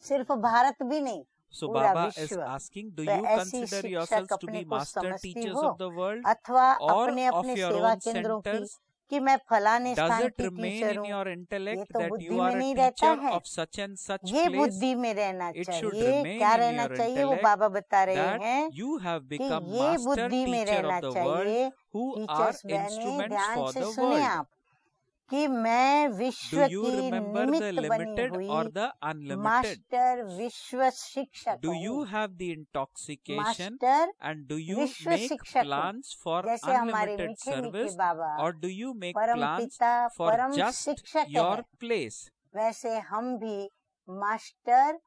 सिर्फ भारत भी नहीं, So पूरा Baba is विश्व। asking, do तो you ऐसी consider शिक्षक yourselves to अपने be को master समझती teachers हो of the world अथवा or अपने of अपने your सेवा own केंद्रों की centers? कि मैं फलाने Does स्थान it की remain टीचर in हूँ, your ये intellect तो that बुद्धि you में are a नहीं रहता teacher है, of such and such ये place? बुद्धि में रहना It should चाहिए। remain क्या in रहना your चाहिए वो intellect बाबा बता रहे that हैं you have कि become ये master बुद्धि में teacher रहना of the world चाहिए। who are टीचर्स बहने instruments ध्यान for से the सुने world. आप कि मैं विश्व Do you की remember the निमित्त बनी limited हुई or the unlimited? मास्टर विश्व शिक्षक Do you हूँ। have the intoxication master and do you विश्व make शिक्षक हूँ। plans for जैसे हमारे unlimited मीठे मीठे service Baba or do you make परम plans पिता for परम just शिक्षक your है, place? वैसे हम भी मास्टर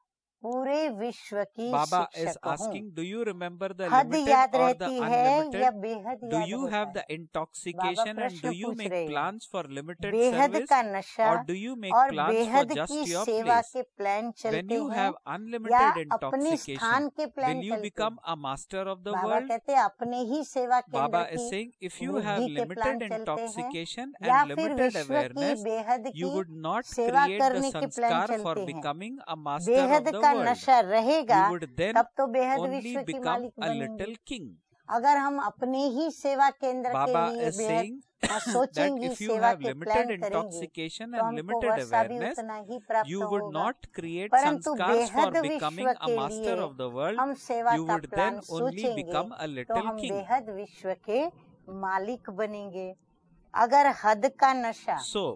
पूरे विश्व की Baba is शिक्षक हूँ। asking, do you remember the हद limited याद or the रहती है या unlimited? बेहद Do याद you होता have है? the intoxication and प्रश्न do you पूछ make रहे हैं। plans for limited बेहद service का नशा or do you make और plans for बेहद just की your सेवा place? के प्लान When चलते you हैं have या unlimited अपने intoxication, स्थान के प्लान will you चलते become हैं? a master of the Baba world? कहते हैं अपने ही सेवा केंद्र Baba is की saying, if you have वृद्धि के प्लान limited चलते हैं intoxication या and फिर limited विश्व की awareness, बेहद you की would not सेवा create the करने के प्लान sanskar for चलते हैं। becoming a master of बेहद the का world. नशा रहेगा You would then तब तो बेहद only विश्व की become मालिक a बनेंगे। little king. अगर हम अपने ही सेवा केंद्र के Baba लिए is बेहद saying that सोचेंगे, if you सेवा have के limited प्लान करेंगे intoxication तो and हमको limited वर्षा भी awareness, उतना ही प्राप्त you would होगा। not create परंतु sanskars for बेहद becoming विश्व a के master लिए of the world. हम सेवा You का would प्लान then only सोचेंगे become a तो little हम king. बेहद विश्व के मालिक बनेंगे। अगर हद का नशा So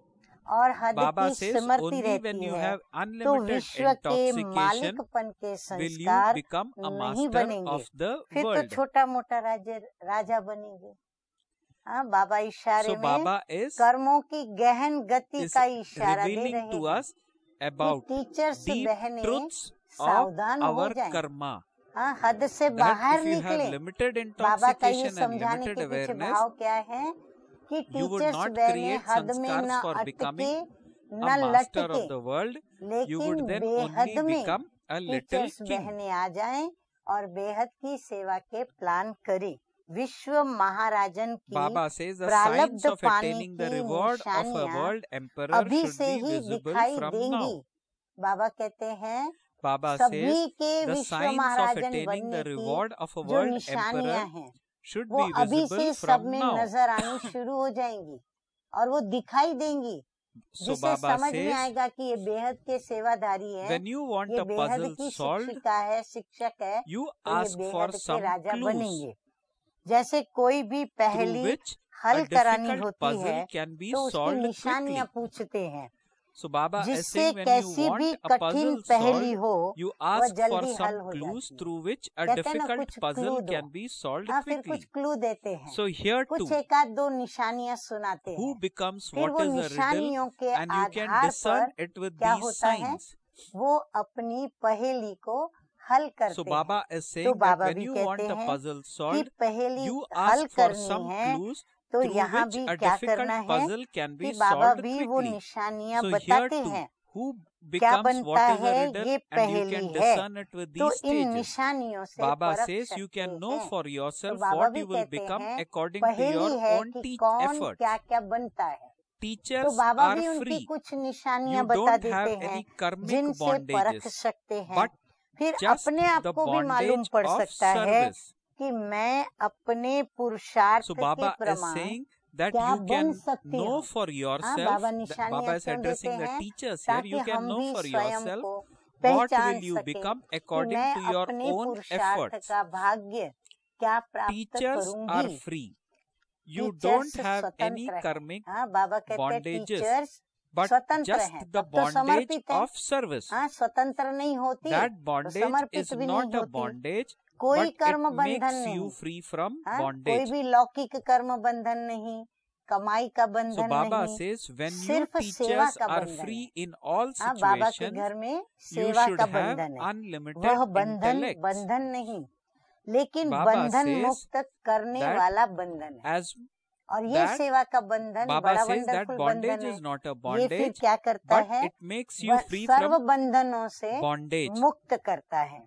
और हद Baba की says स्मृति only when रहती you है have तो unlimited विश्व के intoxication मालिकपन के will you संस्कार become a नहीं master बनेंगे, of the फिर तो world. छोटा मोटा राजा बनेंगे। हाँ बाबा इशारे So में Baba is कर्मों की गहन गति का इशारा दे revealing रहे to हैं us about कि टीचर्स deep बहने truths of सावधान हो our जाएं। karma. हाँ हद से That बाहर if you have निकले। limited बाबा का ये intoxication and समझाने limited के पीछे awareness, भाव क्या है कि you would टीचर्स not बहने create हद में sanskars न for अटके becoming न a master लटके, of the world. You लेकिन would then बेहद only में become a little teachers king. बहने आ जाएं और बेहद की सेवा के प्लान करें। विश्व महाराजन की Baba says the प्रारब्ध signs of पाने attaining the की reward of a निशानियां world emperor अभी should से be ही visible दिखाई from देंगी। now. बाबा कहते हैं Baba सभी says के the विश्व signs of महाराजन attaining बनने the की reward of a जो world निशानियां emperor हैं should वो be अभी visible से सब from में now. नजर आनी शुरू हो जाएंगी और वो दिखाई देंगी, So जिसे Baba समझ में says, आएगा कि ये बेहद के सेवाधारी है, when you want ये a बेहद puzzle की solved, शिक्षिका है, शिक्षक है, you तो ये ask for बेहद के some राजा clues बनेंगे। जैसे कोई भी through पहेली which हल a करानी difficult होती puzzle है can be तो उसकी solved quickly. निशानियां पूछते हैं, So Baba is जिससे saying when you कैसी want भी a कठिन puzzle पहेली solved, हो you वह ask for जल्दी हल some हो clues जाती है। through which a कहते हैं ना difficult कुछ क्लू puzzle दो, can be solved हाँ फिर कुछ quickly. क्लू देते हैं, So here कुछ too, एक आध दो निशानियां सुनाते who हैं, becomes फिर what वो is a riddle, निशानियों के and you can Aadhaar discern पर it with क्या these होता है, signs. वो अपनी पहेली को हल करते So हैं। Baba is तो saying that बाबा when भी you कहते want a हैं puzzle कि solved, पहेली you हल ask for करनी some है clues तो through यहाँ which भी a क्या difficult करना है puzzle can कि be बाबा solved भी वो quickly. निशानियां So here बताते too, हैं, who क्या becomes बनता what is a है riddle, ये and you पहेली can है, discern it with तो these इन stages. निशानियों से Baba परख says you सकते can know हैं। for तो yourself बाबा what भी you will कहते become हैं according to पहेली your है own कि कौन efforts. क्या क्या बनता है। तो Teachers बाबा are भी उनकी free. कुछ निशानियां You बता don't have देते हैं any karmic जिनसे परख bondages, सकते हैं, but फिर just अपने आप the को भी मालूम bondage पड़ of सकता है service. कि मैं अपने पुरुषार्थ So के Baba is प्रमाण saying that क्या you बन can सकती know हूँ। for हाँ, yourself. बाबा Baba निशानियां is क्यों देते addressing the हैं teachers here. ताकि You can हम know भी for स्वयं yourself को what पहचान will you सके become कि according मैं to your अपने own पुरुषार्थ efforts. का भाग्य क्या प्राप्त Teachers are करूंगी। free. You teachers don't have any स्वतंत्र हैं। karmic हाँ, बाबा कहते हैं bondages, टीचर्स but स्वतंत्र just हैं, the तब तो bondage समर्पित हैं। of service. हाँ, स्वतंत्र नहीं होती That तो bondage समर्पित is भी not नहीं a होती। bondage, कोई but it कर्म बंधन makes नहीं, you free from हाँ, कोई bondage. भी लौकिक कर्म बंधन नहीं, कमाई का So बंधन Baba नहीं, says when you सिर्फ सेवा teachers का are बंधन free है। in all हाँ, बाबा के situations, घर में you सेवा should का have बंधन है, unlimited वह बंधन intellect. बंधन नहीं लेकिन Baba बंधन says मुक्त करने that वाला बंधन है। As और ये that सेवा का बंधन Baba बड़ा says that वंडरफुल bondage बंधन is है। not a ये फिर bondage, क्या करता but है, it makes you free serve from बंधनों से bondage. मुक्त करता है।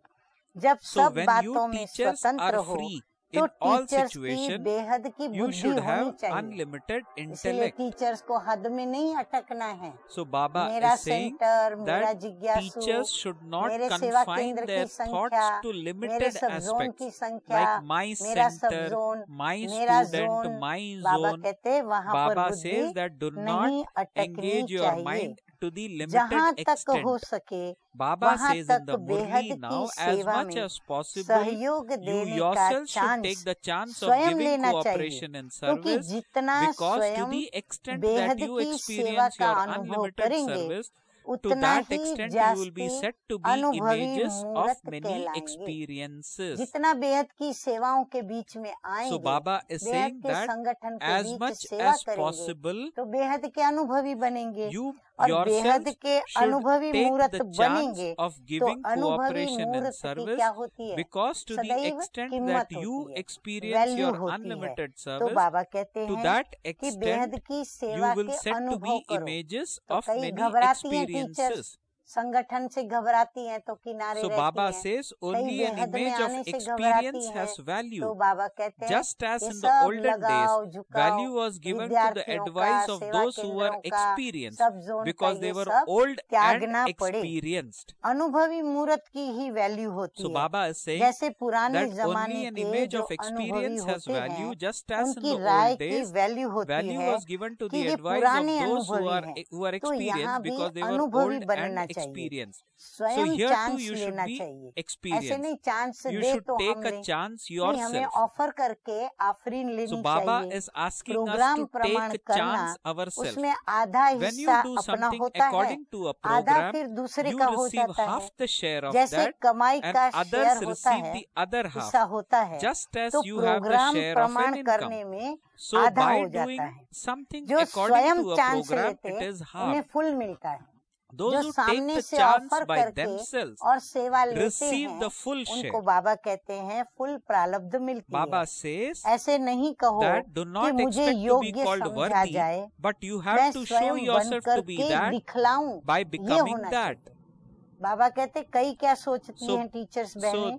जब So सब when बातों you में teachers स्वतंत्र are हो free तो in all टीचर्स की situations, बेहद की you बुद्धि should होनी have चाहिए। unlimited इसलिए intellect. टीचर्स को हद में नहीं अटकना है। So Baba मेरा is saying सेंटर, मेरा that जिज्ञासु, teachers should not मेरे सेवा confine केंद्र their की संख्या, thoughts to मेरे limited सब जोन की aspects संख्या, like my मेरा सब center, जोन, my मेरा student, zone, my Baba zone. कहते वहाँ पर Baba बुद्धि says that do not नहीं अटकनी engage your चाहिए। mind to the जहाँ limited तक हो extent. सके Baba वहाँ says in तक the बेहद Murli की now, as सेवा much में as possible, सहयोग you देने का yourself should chance take the chance of स्वयं giving लेना चाहिए, cooperation and क्योंकि service, जितना because to स्वयं the extent that बेहद you की सेवा experience का your अनुभव unlimited करेंगे service, to उतना that he extent you will be जास्ती said to be अनुभवी images of मूर्त many कहलाएंगे। experiences. जितना बेहद की सेवाओं के बीच में So आएंगे, Baba is बेहद saying के that संगठन के as बीच much सेवा as करेंगे possible, तो बेहद के अनुभवी बनेंगे, you और बेहद yourself के should अनुभवी take मूर्त the chance बनेंगे of तो giving अनुभवी cooperation and मूर्त की service, क्या होती है, because to the सदैव extent कीमत that you होती है, experience वैल्यू your होती है। unlimited तो service, बाबा कहते to हैं that कि extent बेहद की you सेवा will के said to अनुभव be करो। images तो of कई many घबराती हैं टीचर्स, experiences. संगठन से घबराती हैं तो किनारे So रहती Baba हैं, says कई only an बेहद में image of आने से घबराती experience हैं, has value. तो बाबा कहते हैं Just as ये in the सब olden days, लगाव झुकाव value was given to the विद्यार्थियों का, advice of सेवा those who were केंद्रों का, experienced, सब जोन का, because they ये were सब old and त्यागना पड़े। experienced. अनुभवी मूर्त की ही वैल्यू होती So है। Baba is saying जैसे पुराने that जमाने only an के image जो of अनुभवी experience has होते value, हैं just as in उनकी the राय old की days, वैल्यू होती value है was given to कि the ये advice of पुराने those who अनुभवी are हैं, तो यहाँ experienced, भी because they were अनुभवी old बनना and चाहिए, experienced. So स्वयं here too chance you should लेना be चाहिए। ऐसे experienced. नहीं चांस You दे should तो take हम a लें, chance नहीं हमें yourself. ऑफर करके आफरीन So लेनी Baba चाहिए। is asking us programme to प्रमाण take a करना chance ourselves. उसमें आधा When you हिस्सा do अपना something होता है, according to a आधा program, फिर दूसरे you का हो receive जाता है। half the share of जैसे that, कमाई and का others शेयर होता receive है, the other half, हिस्सा होता है, just as तो you have the programme share of प्रमाण an income. करने में So आधा by हो जाता doing है। something जो according स्वयं to a चांस program, लेते it is उन्हें half. फुल मिलता है, Those जो who take सामने the से chance ऑफर by करके themselves और सेवा लेते receive हैं the full उनको share. बाबा कहते हैं फुल प्रारब्ध मिलती Baba है। says ऐसे नहीं कहो that do कि not मुझे expect to be योग्य called समझा worthy, जाए, but you मैं have to show स्वयं बन yourself to be करके that दिखलाऊं, by ये becoming होना that. चाहिए। बाबा कहते कई क्या सोचती So- हैं टीचर्स so बहनें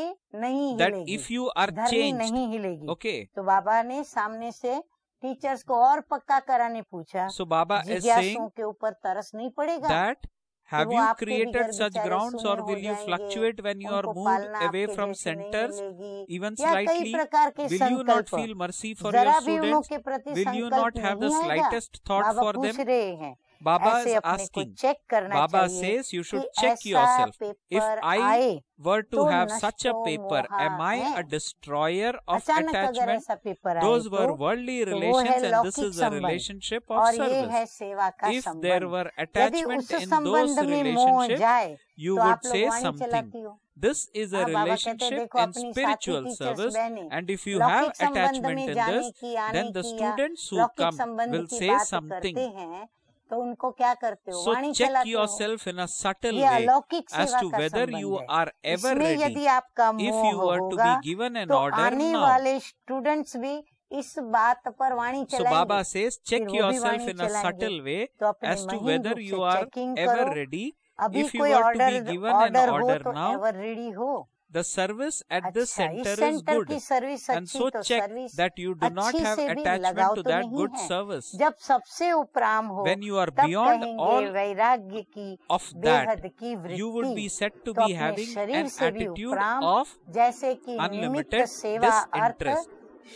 नहीं that हिलेगी, if you are Dharni changed, नहीं हिलेगी। okay, तो बाबा ने सामने से टीचर्स को और पक्का कराने पूछा, So Baba is जिज्ञासुओं saying के ऊपर तरस नहीं पड़ेगा? that have वो you आपके भी created घर such बेचारे grounds or सुने will हो you जाएंगे, fluctuate when you are उनको moved पालना away आपके from जैसी नहीं centers मिलेगी, even या कई slightly? प्रकार के Will you not संकल्प feel mercy for जरा your भी उन्हों students? के प्रति Will you संकल्प not have the नहीं आएगा? slightest thought बाबा for पूछ them? रहे हैं, Baba ऐसे is अपने को asking. चेक करना Baba चाहिए says you should कि check ऐसा yourself. If पेपर I आए were to तो have such a नष्टो paper, मोहा am I है। a destroyer of अचानक अगर attachment? ऐसा पेपर आए Those were तो worldly वो है relations and this लौकिक is a संबंध relationship of और ये है service. सेवा का If there संबंध। were यदि attachment उस in those संबंध में मोह relationships, जाए you तो would आप लोग say वाणी something. चलाती हो। This is a हाँ, बाबा कहते हैं relationship देखो in अपनी साथी spiritual टीचर्स service, बहनें and if you have लौकिक संबंध attachment में in जाने this, की आने then the की या students who लौकिक come संबंध will की say बात something. करते हैं तो उनको क्या करते हो? So वाणी check चलाते हो। yourself in a subtle ये way अलौकिक as सेवा to का whether संबंध you है। are ever इसमें ready. यदि आपका If मोह you were to होगा be given an तो order आने now. वाले स्टूडेंट्स भी इस बात पर वाणी So चलाएंगे। Baba says check फिर वो भी yourself वाणी in a चलाएंगे। subtle way तो अपने as to महीन whether रूप you से are चेकिंग ever करो। ready. अभी If you कोई were to be order given an order हो order तो now, एवर रेडी हो। the service at this अच्छा, इस center is सेंटर good. की सर्विस And अच्छी so तो check service that you do not अच्छी have से भी attachment लगाव to तो that नहीं good है। service. जब सबसे उपराम हो When you are तब beyond कहेंगे all वैराग्य की of that, बेहद की you would be वृत्ति said to तो be अपने having शरीर an से भी attitude उपराम of जैसे कि निमित्त unlimited सेवा अर्थ disinterest.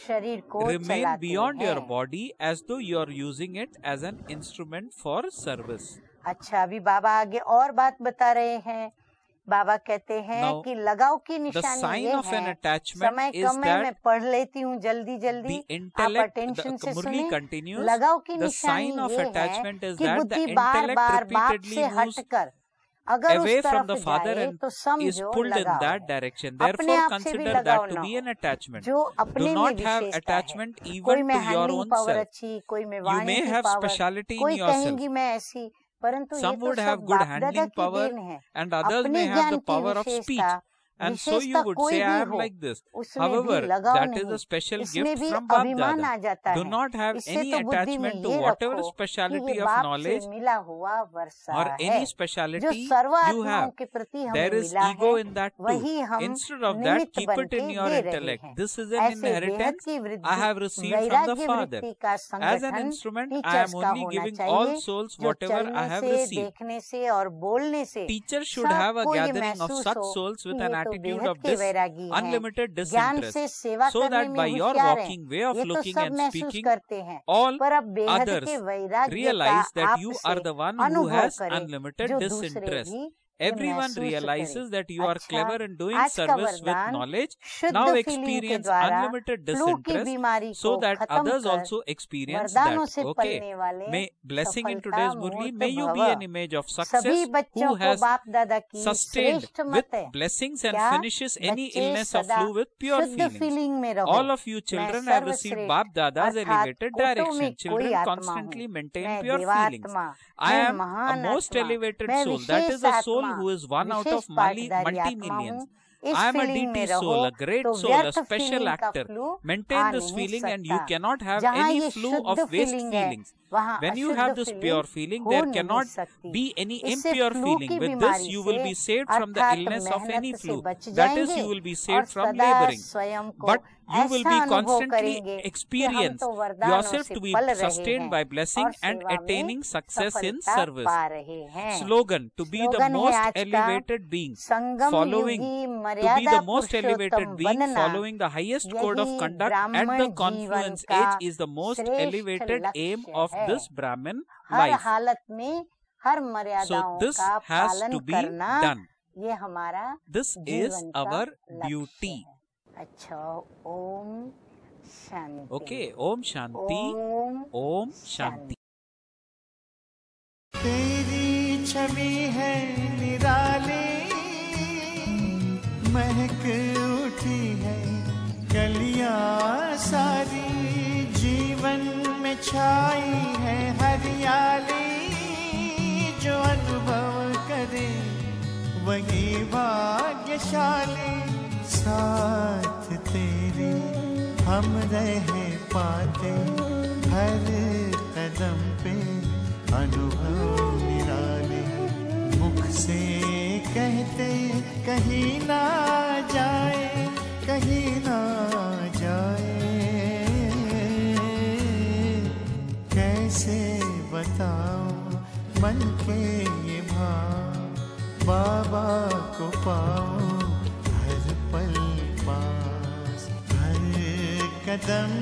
शरीर को Remain चलाते beyond your हैं। body as though you are using it as an instrument for service. अच्छा, अभी बाबा आगे और बात बता रहे हैं। बाबा कहते हैं Now, कि लगाव की The निशानी sign ये of an है, attachment समय is कम है मैं that पढ़ लेती हूँ जल्दी जल्दी, the आप intellect, अटेंशन से Murli सुने। continues, लगाव की the निशानी sign of ये है attachment is कि that the बुद्धि बार intellect बार बाप repeatedly से moves हटकर अगर away उस from the तरफ father जाए and तो is समझो pulled in लगाव that है। direction. अपने Therefore, आप से भी consider लगाव that to ना be हो, an attachment. जो अपने Do में not have विशेषता है। attachment कोई even में to your handling own power self. अच्छी, कोई में You वाणी may की have पावर, speciality in कोई yourself. कहेंगी मैं ऐसी, परंतु ये Some तो would सब have good बाप दादा handling की power देन है। and others अपने may have ज्ञान the की power of speech. विशेषता And so you विशेषता would कोई say, भी I am हो, like this. उसमें भी However, लगाव that is नहीं, a special इसमें gift भी from Bap अभिमान Dada. आ जाता Do है। not have इससे any तो बुद्धि में attachment to ये whatever रखो कि specialty ये of बाप knowledge से मिला हुआ वर्षा or है। any जो specialty सर्व you आत्माओं have. के प्रति हमें There is मिला ego है, in that too. वही हम Instead of that, निमित्त keep बन it के in your दे रहे intellect. हैं। This is an ऐसे बेहद inheritance की I वृद्धि have received from the वैराग्य Father. वृत्ति का As an संगठन instrument, I टीचर्स am का only होना giving all चाहिए, souls जो whatever I चलने have से, received. देखने से और बोलने से Teachers should have a सबको ये gathering of महसूस such हो souls कि with ये an तो attitude बेहद of के this वैरागी हैं, unlimited ज्ञान disinterest, से सेवा so करने that में by your होशियार हैं। walking way of ये तो looking सब and महसूस speaking, करते हैं, all पर अब बेहद others के वैराग्य का realize that you आपसे are the one who अनुभव has करें, unlimited जो दूसरे disinterest. भी ये Everyone महसूस realizes करें। that you are अच्छा, clever in doing आज का service with वरदान knowledge. शुद्ध Now फीलिंग के experience द्वारा unlimited फ्लू की disinterest बीमारी so को that खत्म others कर also experience वरदानों that. से Okay. पलने वाले May blessing in सफलता today's Murli, मूर्त may you be भव। an image of सभी success बच्चों who को has बाप दादा की sustained श्रेष्ठ with मत है। blessings and क्या finishes any बच्चे illness of सदा flu with pure शुद्ध feelings. फीलिंग में रहो। All of you children मैं have received सर्वश्रेष्ठ Bap Dada's अर्थात elevated कोटों में direction. कोई Children आत्मा constantly हूँ, maintain मैं pure feelings. देवात्मा, I मैं am a महान most आत्मा, elevated मैं soul. That is wishes a soul आत्मा, who is one out wishes of पाठधारी multi-millions. आत्मा हूँ। इस I am a फीलिंग में deity रहो soul, a great तो soul, a व्यर्थ special फीलिंग का actor. फ्लू Maintain आ this नहीं feeling and you सकता। cannot have जहाँ any ये flu शुद्ध of waste फीलिंग है, feelings. वहाँ When you अशुद्ध have this feeling pure feeling, हो there नहीं cannot सकती। be any इससे impure फ्लू feeling. की With this, बीमारी you will से be saved from the अर्थात illness of any मेहनत से flu. बच That is, जाएंगे you will be और saved from सदा laboring. स्वयं को But you will ऐसा be अनुभव constantly करेंगे कि हम experience तो वरदानों yourself से to be पल रहे sustained हैं by blessing और and सेवा में attaining success in सफलता service. पा रहे हैं। Slogan: to be the slogan है most आज का, elevated being, Sangam following युगी to be मर्यादा the most elevated Purushottam being, बनना, following the highest code of यही conduct at ब्राह्मण the जीवन confluence का age is the most श्रेष्ठ elevated aim लक्ष्य of है। this Brahmin her life. हालत में हर So मर्यादाओं this का has पालन to be करना done. ये हमारा This is जीवन का our लक्ष्य duty. है। अच्छा, Om Shanti. Okay. Om Shanti. Om Shanti. तेरी छवि है निराली, महक उठी है कलियां सारी, जीवन में छाई है हरियाली, जो अनुभव करे वही भाग्यशाली। साथ तेरे हम रहे पाते, हर कदम पे अनुभव निराले, मुख से कहते कहीं ना जाए, कहीं ना जाए। बिताऊं मन के ये भाव, बाबा को पाऊं हर पल पास, हर कदम